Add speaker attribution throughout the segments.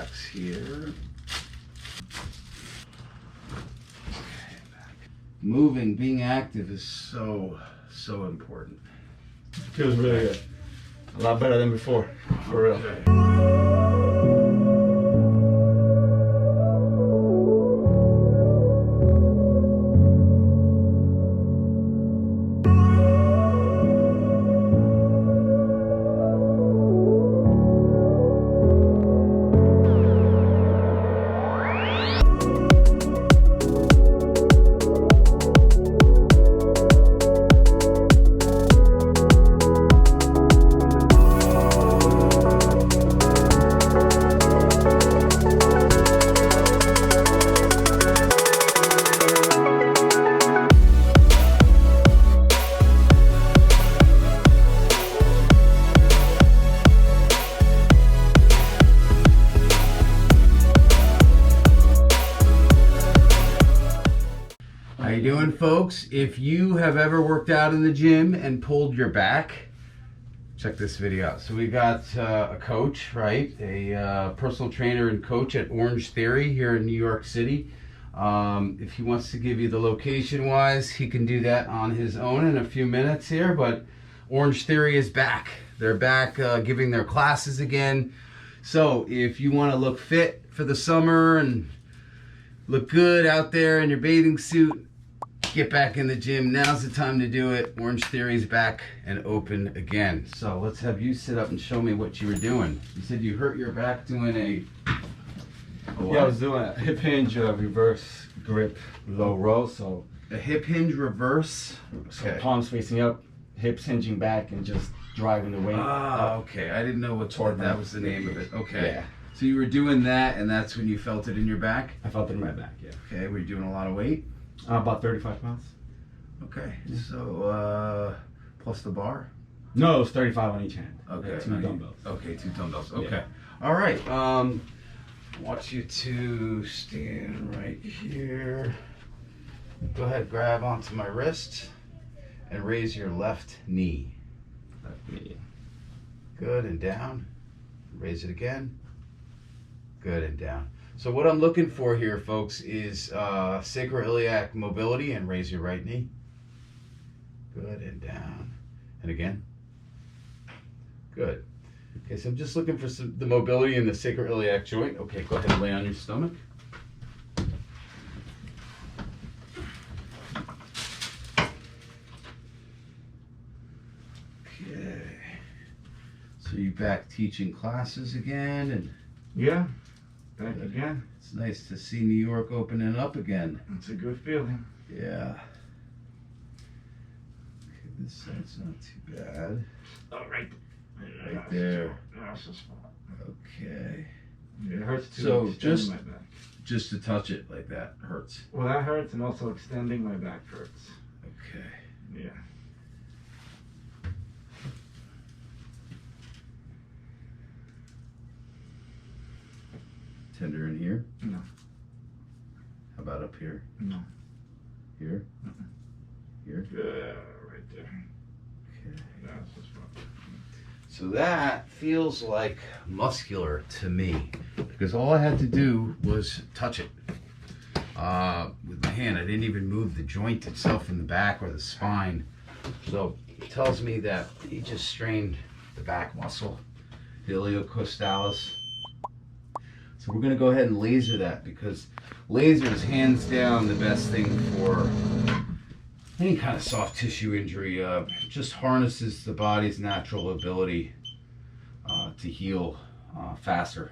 Speaker 1: relax here. Moving, being active is so important.
Speaker 2: Feels really good. A lot better than before, for real.
Speaker 1: How you doing, folks? If you have ever worked out in the gym and pulled your back, check this video out. So we got a coach, right? A personal trainer and coach at Orange Theory here in New York City. If he wants to give you the location-wise, he can do that on his own in a few minutes here, but Orange Theory is back. They're back giving their classes again. So if you want to look fit for the summer and look good out there in your bathing suit, get back in the gym. Now's the time to do it. Orange Theory's back and open again. So let's have you sit up and show me what you were doing. You said you hurt your back doing a
Speaker 2: Yeah, I was doing a hip hinge reverse grip low row. So
Speaker 1: a hip hinge reverse.
Speaker 2: so palms facing up, hips hinging back, and just driving the weight.
Speaker 1: Ah, okay. I didn't know that was the name of it. Okay.
Speaker 2: Yeah.
Speaker 1: So you were doing that, and that's when you felt it in your back?
Speaker 2: I felt it in my back, yeah.
Speaker 1: Okay. Were you doing a lot of weight?
Speaker 2: About 35 pounds.
Speaker 1: Okay. So plus the bar?
Speaker 2: No, it was 35 on each hand.
Speaker 1: Okay.
Speaker 2: 2 dumbbells.
Speaker 1: Okay, 2 dumbbells.
Speaker 2: Yeah.
Speaker 1: Okay. All right. I want you to stand right here. Go ahead, grab onto my wrist and raise your left knee. Good, and down. Raise it again. Good, and down. So what I'm looking for here, folks, is sacroiliac mobility, and raise your right knee. Good, and down. And again. Good. Okay, so I'm just looking for the mobility in the sacroiliac joint. Okay, go ahead and lay on your stomach. Okay. So you're back teaching classes again, and
Speaker 2: Yeah, back again.
Speaker 1: it's nice to see New York opening up again.
Speaker 2: It's a good feeling.
Speaker 1: Yeah. Okay, this side's not too bad.
Speaker 2: Oh, right.
Speaker 1: Right there.
Speaker 2: That's the spot.
Speaker 1: Okay.
Speaker 2: It hurts to
Speaker 1: So
Speaker 2: extend
Speaker 1: just-
Speaker 2: my back.
Speaker 1: Just to touch it like that hurts.
Speaker 2: Well, that hurts, and also extending my back hurts.
Speaker 1: Okay.
Speaker 2: Yeah.
Speaker 1: Tender in here?
Speaker 2: No.
Speaker 1: How about up here?
Speaker 2: No.
Speaker 1: Here?
Speaker 2: Mm-mm.
Speaker 1: Here?
Speaker 2: Right there.
Speaker 1: Okay.
Speaker 2: That's the spot.
Speaker 1: So that feels like muscular to me, because all I had to do was touch it with my hand. I didn't even move the joint itself in the back or the spine. So it tells me that he just strained the back muscle, the iliocostalis. So we're gonna go ahead and laser that, because laser is hands down the best thing for any kind of soft tissue injury. Just harnesses the body's natural ability to heal faster.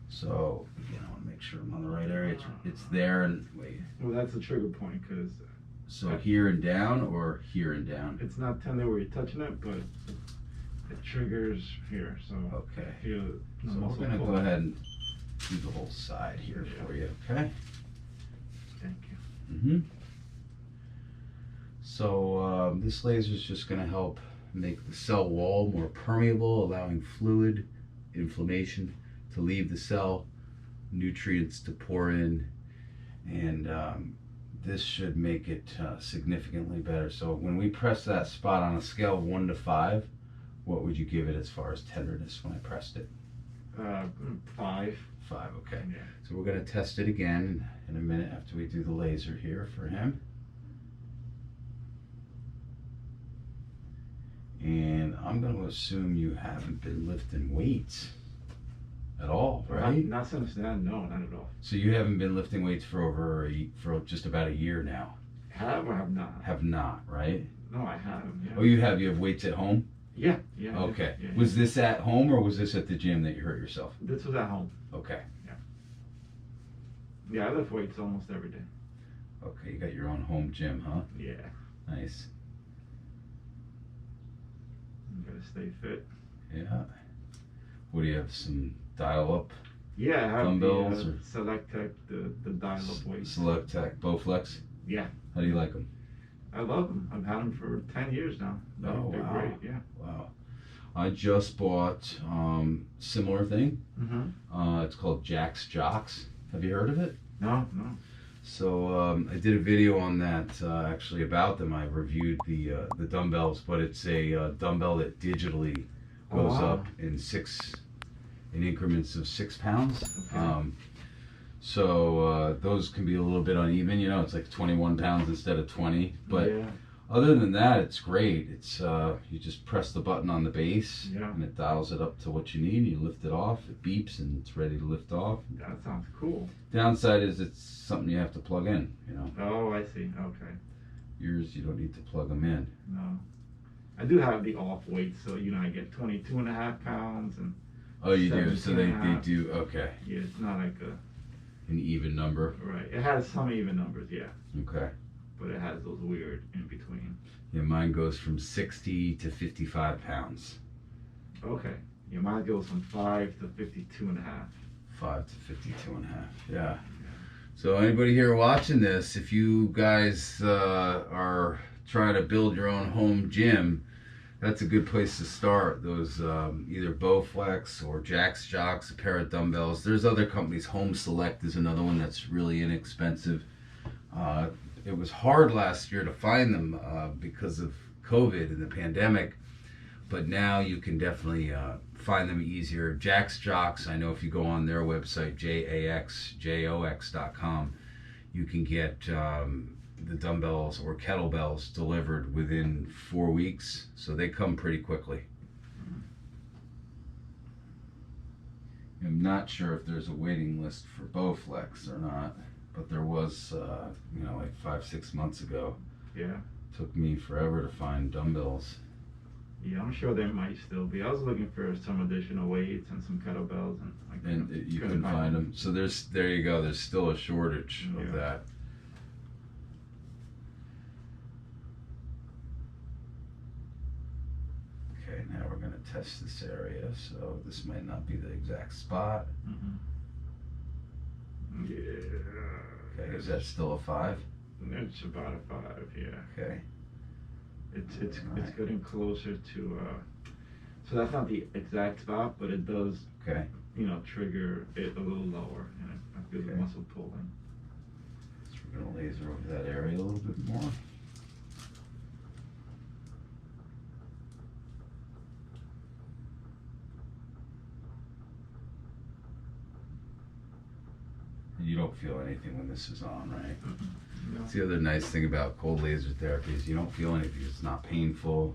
Speaker 1: So again, I want to make sure I'm on the right area. It's there, and wait.
Speaker 2: Well, that's a trigger point, because
Speaker 1: So here and down, or here and down?
Speaker 2: it's not tender where you're touching it, but it triggers here. So
Speaker 1: Okay.
Speaker 2: I feel the
Speaker 1: So we're
Speaker 2: muscle
Speaker 1: gonna
Speaker 2: pull.
Speaker 1: go ahead and do the whole side here for you. Okay.
Speaker 2: Thank you.
Speaker 1: Mm-hmm. So this laser is just going to help make the cell wall more permeable, allowing fluid, inflammation to leave the cell, nutrients to pour in, and this should make it significantly better. So when we press that spot on a scale of 1 to 5, what would you give it as far as tenderness when I pressed it?
Speaker 2: 5.
Speaker 1: 5, okay.
Speaker 2: Yeah.
Speaker 1: So we're gonna test it again in a minute after we do the laser here for him. And I'm gonna assume you haven't been lifting weights at all, right?
Speaker 2: Not since then, no, not at all.
Speaker 1: So you haven't been lifting weights for just about a year now.
Speaker 2: Have or have not?
Speaker 1: Have not, right?
Speaker 2: No, I have. Yeah.
Speaker 1: Oh, you have weights at home?
Speaker 2: Yeah.
Speaker 1: Okay.
Speaker 2: Yeah,
Speaker 1: Was this at home or was this at the gym that you hurt yourself?
Speaker 2: This was at home.
Speaker 1: Okay.
Speaker 2: Yeah, I lift weights almost every day.
Speaker 1: Okay, you got your own home gym, huh?
Speaker 2: Yeah.
Speaker 1: Nice.
Speaker 2: You gotta stay fit.
Speaker 1: Yeah. What do you have? Some dial-up
Speaker 2: Yeah, I have
Speaker 1: dumbbells
Speaker 2: the
Speaker 1: or
Speaker 2: Select Tech, the dial-up weights.
Speaker 1: Select Tech, Bowflex?
Speaker 2: Yeah.
Speaker 1: How do you like them?
Speaker 2: I love them. I've had them for 10 years now. They're
Speaker 1: wow.
Speaker 2: great, yeah.
Speaker 1: Wow. I just bought similar thing.
Speaker 2: Mm-hmm.
Speaker 1: It's called Jack's Jocks. Have you heard of it?
Speaker 2: No.
Speaker 1: So I did a video on that actually about them. I reviewed the dumbbells, but it's a dumbbell that digitally goes up in increments of 6 pounds.
Speaker 2: Okay.
Speaker 1: So those can be a little bit uneven. It's like 21 pounds instead of 20. But
Speaker 2: yeah.
Speaker 1: other than that, it's great. It's you just press the button on the base,
Speaker 2: Yeah.
Speaker 1: and it dials it up to what you need. You lift it off, it beeps, and it's ready to lift off.
Speaker 2: That sounds cool.
Speaker 1: Downside is it's something you have to plug in.
Speaker 2: Oh, I see. Okay.
Speaker 1: Yours, you don't need to plug them in.
Speaker 2: No. I do have the off weight, so I get 22.5 pounds and.
Speaker 1: Oh, you do. So they
Speaker 2: 17.5.
Speaker 1: do. Okay.
Speaker 2: Yeah, it's not like
Speaker 1: An even number.
Speaker 2: right. It has some even numbers, yeah,
Speaker 1: Okay.
Speaker 2: but it has those weird in between.
Speaker 1: Yeah, mine goes from 60 to 55 pounds.
Speaker 2: Okay. Yeah, mine goes from 5 to 52.5.
Speaker 1: 5 to 52 and a half. Yeah. So anybody here watching this, if you guys are trying to build your own home gym, that's a good place to start. Those either Bowflex or Jack's Jocks, a pair of dumbbells. There's other companies. Home Select is another one that's really inexpensive. It was hard last year to find them because of COVID and the pandemic, but now you can definitely find them easier. Jack's Jocks, I know if you go on their website, jaxjox.com, you can get the dumbbells or kettlebells delivered within 4 weeks, so they come pretty quickly. I'm not sure if there's a waiting list for Bowflex or not, but there was like 5-6 months ago.
Speaker 2: Yeah.
Speaker 1: Took me forever to find dumbbells.
Speaker 2: Yeah, I'm sure there might still be. I was looking for some additional weights and some kettlebells, and
Speaker 1: You couldn't find them. So there you go. There's still a shortage of that. Okay, now we're going to test this area. So this might not be the exact spot.
Speaker 2: Mm-hmm. Yeah.
Speaker 1: Okay, is that still a 5?
Speaker 2: It's about a 5, yeah.
Speaker 1: Okay.
Speaker 2: It's getting closer to so that's not the exact spot, but it does
Speaker 1: Okay.
Speaker 2: trigger it a little lower, and I feel the muscle pulling.
Speaker 1: So we're going to laser over that area a little bit more. You don't feel anything when this is on, right?
Speaker 2: No.
Speaker 1: That's the other nice thing about cold laser therapy is you don't feel anything. It's not painful.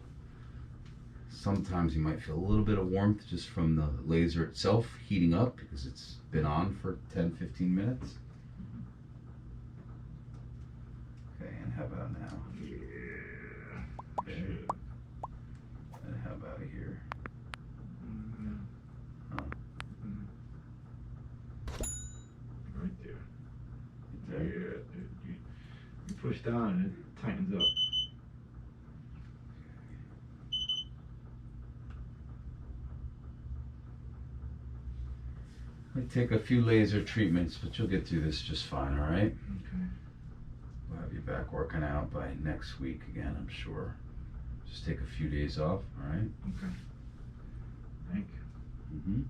Speaker 1: Sometimes you might feel a little bit of warmth just from the laser itself heating up because it's been on for 10-15 minutes. Okay, and how about now?
Speaker 2: Yeah.
Speaker 1: Okay. And how about here?
Speaker 2: Right there.
Speaker 1: Okay.
Speaker 2: Yeah. You push down and it tightens up.
Speaker 1: Might take a few laser treatments, but you'll get through this just fine, all right?
Speaker 2: Okay.
Speaker 1: We'll have you back working out by next week again, I'm sure. Just take a few days off, all right?
Speaker 2: Okay. Thank you.
Speaker 1: Mm-hmm.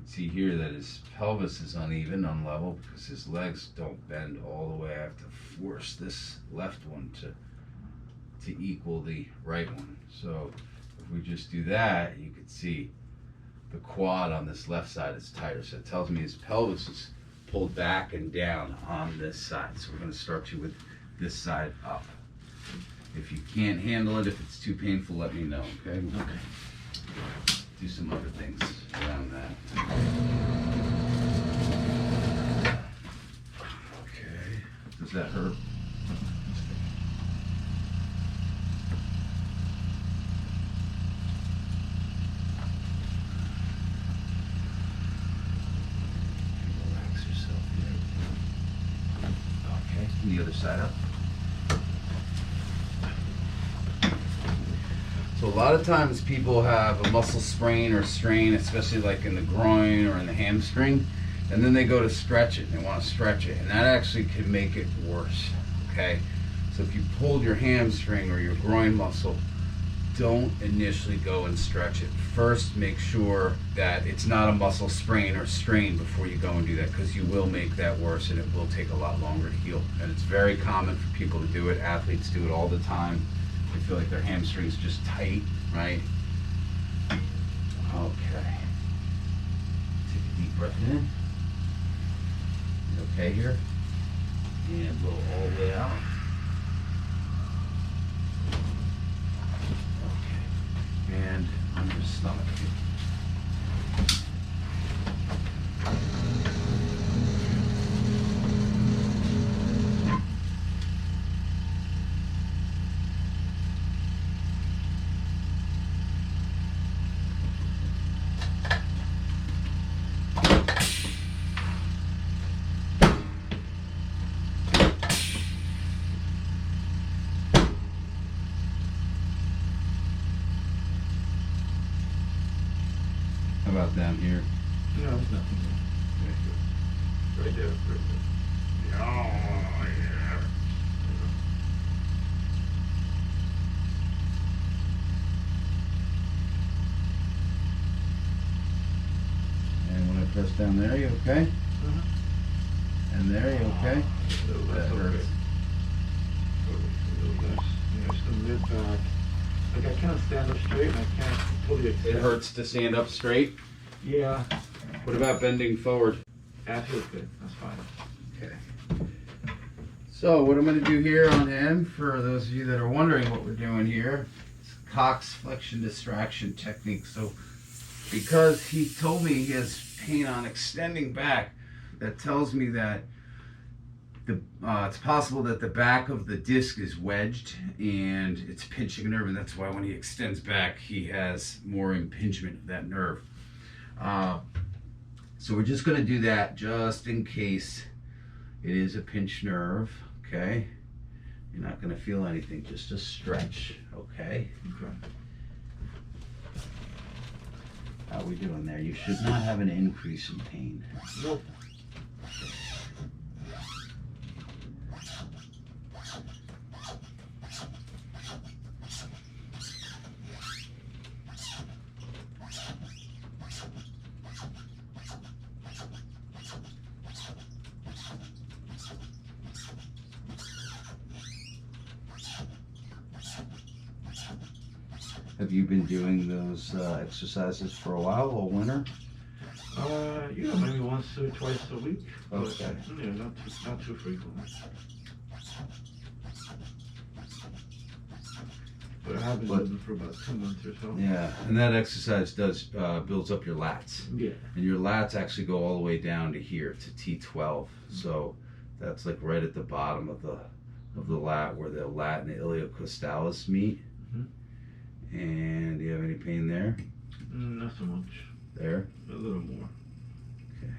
Speaker 1: can see here that his pelvis is uneven, unlevel, because his legs don't bend all the way. I have to force this left one to equal the right one. So if we just do that, you can see the quad on this left side is tighter. So it tells me his pelvis is pulled back and down on this side. So we're going to start you with this side up. If you can't handle it, if it's too painful, let me know, okay?
Speaker 2: Okay.
Speaker 1: Do some other things around that. Okay. Does that hurt? Relax yourself here. Okay. And the other side up. So a lot of times people have a muscle sprain or strain, especially like in the groin or in the hamstring, and then they go to stretch it and they want to stretch it, and that actually can make it worse, okay? So if you pulled your hamstring or your groin muscle, don't initially go and stretch it. First, make sure that it's not a muscle sprain or strain before you go and do that, because you will make that worse and it will take a lot longer to heal. And it's very common for people to do it. Athletes do it all the time. They feel like their hamstring's just tight, right? Okay. Take a deep breath in. You okay here? And blow all the way out. Okay. And on your stomach. How about down here?
Speaker 2: No, there's nothing there. Right there. Right there. Oh, yeah.
Speaker 1: And when I press down there, you okay? And there, you okay?
Speaker 2: That hurts. Yeah, just a mid back. Like I can't stand up straight and I can't fully
Speaker 1: It
Speaker 2: extend.
Speaker 1: hurts to stand up straight.
Speaker 2: Yeah.
Speaker 1: What about bending forward?
Speaker 2: That feels good. That's fine.
Speaker 1: Okay. So what I'm going to do here on him, for those of you that are wondering what we're doing here, it's Cox flexion distraction technique. So because he told me he has pain on extending back, that tells me that it's possible that the back of the disc is wedged and it's pinching a nerve, and that's why when he extends back he has more impingement of that nerve. So we're just going to do that just in case it is a pinched nerve, okay? You're not going to feel anything, just a stretch, okay?
Speaker 2: Okay.
Speaker 1: How we doing there? You should not have an increase in pain.
Speaker 2: Nope.
Speaker 1: Have you been doing those exercises for a while, all winter?
Speaker 2: Yeah, maybe once or twice a week.
Speaker 1: Okay.
Speaker 2: But, yeah, not too frequently. But I have been doing it for about 2 months or so.
Speaker 1: Yeah, and that exercise does builds up your lats.
Speaker 2: Yeah.
Speaker 1: And your lats actually go all the way down to here, to T12. So that's like right at the bottom of the lat, where the lat and the iliocostalis meet.
Speaker 2: Mhm.
Speaker 1: And do you have any pain there?
Speaker 2: Not so much.
Speaker 1: There?
Speaker 2: A little more.
Speaker 1: Okay.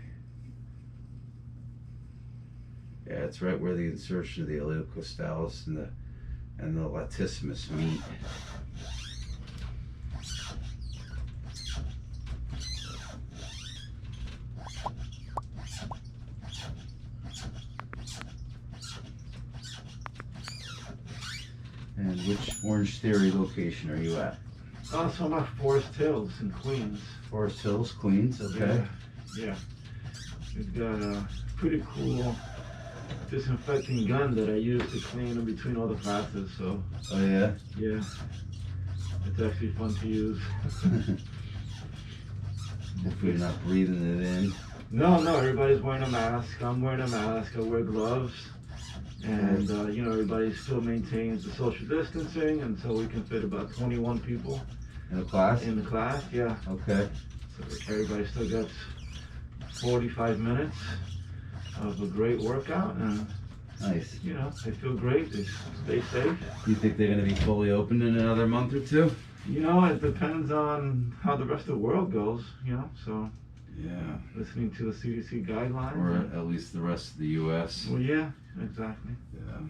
Speaker 1: Yeah, it's right where the insertion of the iliocostalis and the latissimus meet. And which Orange Theory location are you at?
Speaker 2: So I'm at Forest Hills in Queens.
Speaker 1: Forest Hills, Queens, okay.
Speaker 2: Yeah. We've got a pretty cool disinfecting gun that I use to clean in between all the classes. So.
Speaker 1: Oh yeah.
Speaker 2: Yeah. It's actually fun to use.
Speaker 1: Hopefully you're not breathing it in.
Speaker 2: No, everybody's wearing a mask. I'm wearing a mask. I wear gloves. And, you know, everybody still maintains the social distancing, and so we can fit about 21 people.
Speaker 1: In the class?
Speaker 2: In the class, yeah.
Speaker 1: Okay.
Speaker 2: So everybody still gets 45 minutes of a great workout, and
Speaker 1: Nice.
Speaker 2: you know, they feel great. They stay safe.
Speaker 1: You think they're going to be fully open in another month or two?
Speaker 2: You know, it depends on how the rest of the world goes, you know, so
Speaker 1: Yeah.
Speaker 2: listening to the CDC guidelines.
Speaker 1: Or at least the rest of the U.S.
Speaker 2: Well, yeah, exactly.
Speaker 1: Yeah.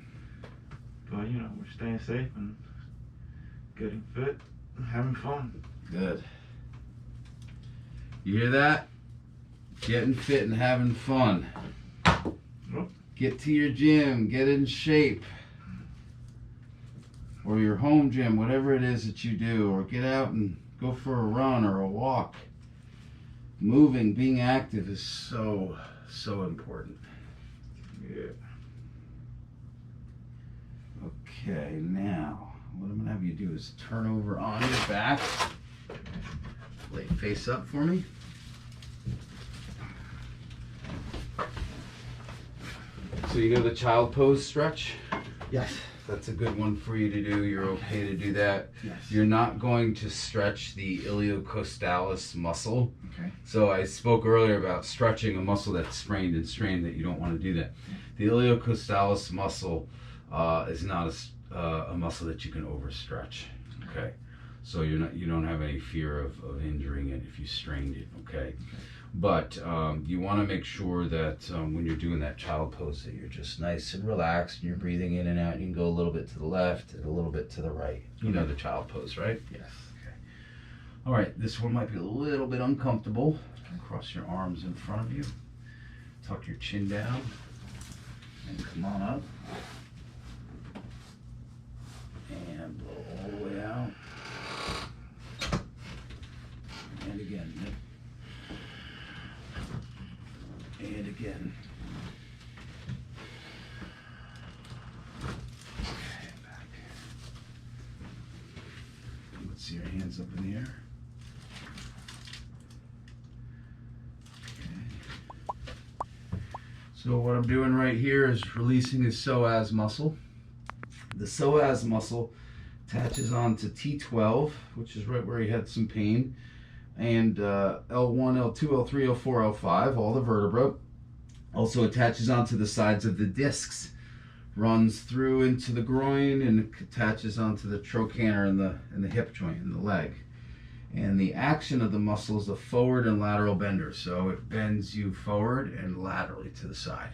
Speaker 2: But, you know, we're staying safe and getting fit and having fun.
Speaker 1: Good. You hear that? Getting fit and having fun.
Speaker 2: Yep.
Speaker 1: Get to your gym, get in shape. Or your home gym, whatever it is that you do. Or get out and go for a run or a walk. Moving, being active is so important.
Speaker 2: Yeah.
Speaker 1: Okay, now, what I'm going to have you do is turn over on your back. Lay face up for me. So you know the child pose stretch?
Speaker 2: Yes.
Speaker 1: That's a good one for you to do. You're okay to do that.
Speaker 2: Yes.
Speaker 1: You're not going to stretch the iliocostalis muscle.
Speaker 2: Okay.
Speaker 1: So I spoke earlier about stretching a muscle that's sprained and strained, that you don't want to do that. The iliocostalis muscle is not a muscle that you can overstretch. Okay. So you don't have any fear of injuring it if you strained it. Okay. But you want to make sure that when you're doing that child pose that you're just nice and relaxed and you're breathing in and out. You can go a little bit to the left and a little bit to the right. You know the child pose, right?
Speaker 2: Yes.
Speaker 1: Okay. All right, this one might be a little bit uncomfortable. Cross your arms in front of you. Tuck your chin down and come on up. And blow all the way out. And again. And again. Okay, back. Let's see your hands up in the air. Okay. So what I'm doing right here is releasing his psoas muscle. The psoas muscle attaches onto T12, which is right where he had some pain, and L1, L2, L3, L4, L5, all the vertebrae. Also attaches onto the sides of the discs, runs through into the groin, and attaches onto the trochanter and the hip joint in the leg. And the action of the muscle is a forward and lateral bender, so it bends you forward and laterally to the side.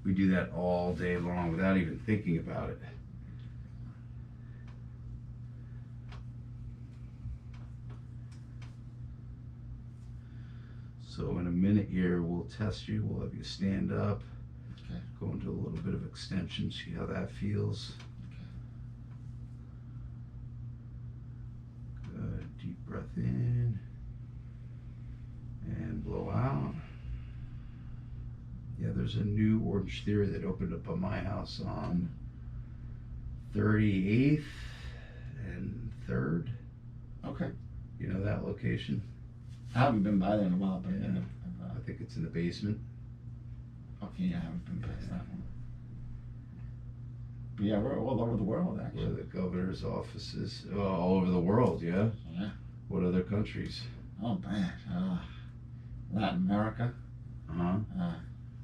Speaker 1: We do that all day long without even thinking about it. So in a minute here, we'll test you. We'll have you stand up,
Speaker 2: Okay.
Speaker 1: go into a little bit of extension, see how that feels. Good. Deep breath in and blow out. Yeah, there's a new Orange Theory that opened up on my house on 38th and 3rd.
Speaker 2: Okay.
Speaker 1: You know that location?
Speaker 2: I haven't been by there in a while, but
Speaker 1: Yeah. I think it's in the basement.
Speaker 2: okay, yeah, I haven't been past that one. But yeah, we're all over the world,
Speaker 1: Where
Speaker 2: actually.
Speaker 1: the governor's office is. All over the world, yeah?
Speaker 2: Yeah.
Speaker 1: What other countries?
Speaker 2: Oh, man. Latin America,
Speaker 1: Uh-huh.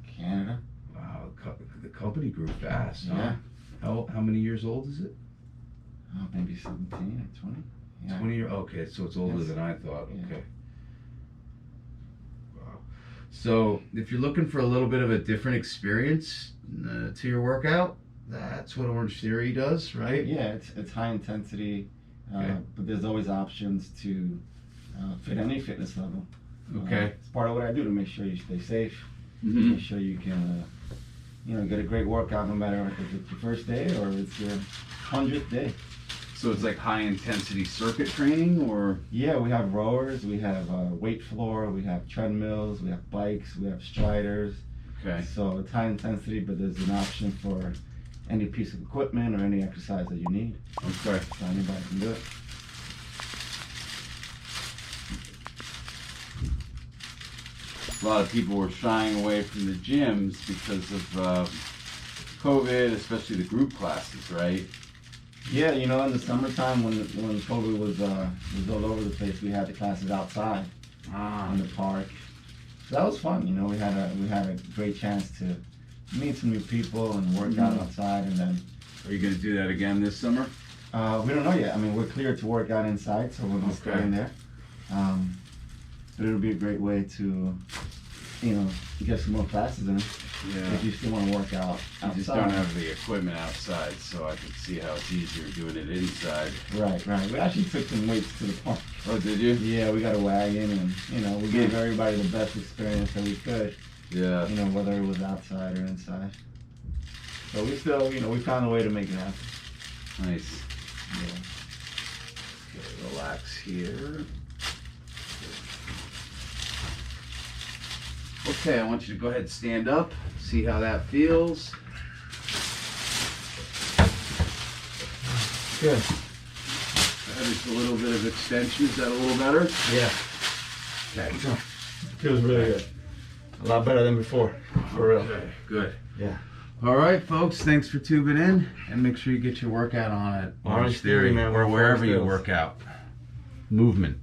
Speaker 2: Canada.
Speaker 1: Wow, the company grew fast,
Speaker 2: Yeah.
Speaker 1: huh? How many years old is it?
Speaker 2: Oh, maybe 17 or 20. Yeah.
Speaker 1: 20 years? Okay, so it's older
Speaker 2: Yes.
Speaker 1: than I thought.
Speaker 2: Yeah.
Speaker 1: Okay. Wow. So if you're looking for a little bit of a different experience to your workout, that's what Orange Theory does, right?
Speaker 2: Yeah, it's high intensity,
Speaker 1: Okay.
Speaker 2: but there's always options to fit any fitness level.
Speaker 1: Okay.
Speaker 2: It's part of what I do to make sure you stay safe,
Speaker 1: Mm-hmm.
Speaker 2: make sure you can, get a great workout no matter if it's your first day or it's your 100th day.
Speaker 1: So it's like high intensity circuit training, or?
Speaker 3: Yeah, we have rowers, we have weight floor, we have treadmills, we have bikes, we have striders.
Speaker 1: Okay.
Speaker 3: So it's high intensity, but there's an option for any piece of equipment or any exercise that you need.
Speaker 1: Okay.
Speaker 3: So anybody can do it.
Speaker 1: A lot of people were shying away from the gyms because of COVID, especially the group classes, right?
Speaker 3: Yeah, you know, in the summertime when COVID was all over the place, we had the classes outside in the park. So that was fun. You know, we had a great chance to meet some new people and work out outside. And then,
Speaker 1: Are you going to do that again this summer?
Speaker 3: we don't know yet. I mean, we're cleared to work out inside, so we're gonna stay in there. But it'll be a great way to, you know, get some more classes in.
Speaker 1: Yeah.
Speaker 3: If you still want to work out outside.
Speaker 1: You just don't have the equipment outside, so I could see how it's easier doing it inside.
Speaker 3: Right. We actually took some weights to the park.
Speaker 1: Oh, did you?
Speaker 3: Yeah, we got a wagon, and you know, we gave everybody the best experience that we could.
Speaker 1: Yeah.
Speaker 3: You know, whether it was outside or inside. So we still, you know, we found a way to make it happen.
Speaker 1: Nice.
Speaker 3: Yeah.
Speaker 1: Okay, relax here. Okay, I want you to go ahead and stand up, see how that feels.
Speaker 3: Good.
Speaker 1: Just a little bit of extension. Is that a little better?
Speaker 3: Yeah.
Speaker 1: Okay.
Speaker 3: Feels really good. A lot better than before. For real.
Speaker 1: Okay, good.
Speaker 3: Yeah.
Speaker 1: All right, folks. Thanks for tubing in, and make sure you get your workout on at
Speaker 3: Orange Theory, man.
Speaker 1: or wherever you work out. Movement.